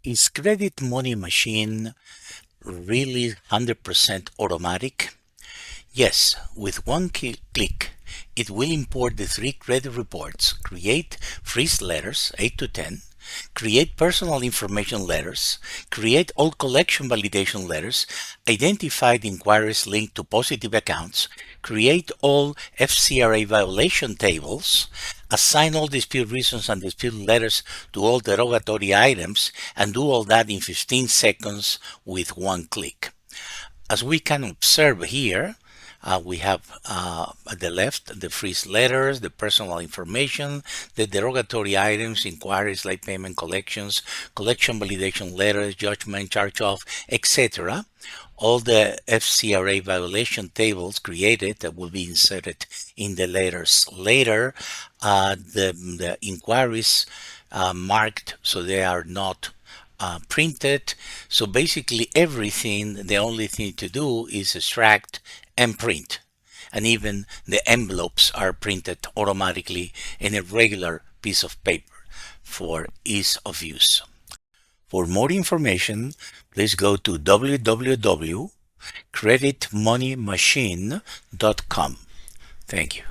Is Credit Money Machine really 100% automatic? Yes, with one click, it will import the 3 credit reports, create freeze letters, 8 to 10, create personal information letters, create all collection validation letters, identify the inquiries linked to positive accounts, create all FCRA violation tables, assign all dispute reasons and dispute letters to all derogatory items, and do all that in 15 seconds with one click. As we can observe here, we have at the left the freeze letters, the personal information, the derogatory items, inquiries, late payment collections, collection validation letters, judgment, charge-off, etc. All the FCRA violation tables created that will be inserted in the letters later. The inquiries marked so they are not printed. So basically everything, the only thing to do is extract and print. And even the envelopes are printed automatically in a regular piece of paper for ease of use. For more information, please go to www.creditmoneymachine.com. Thank you.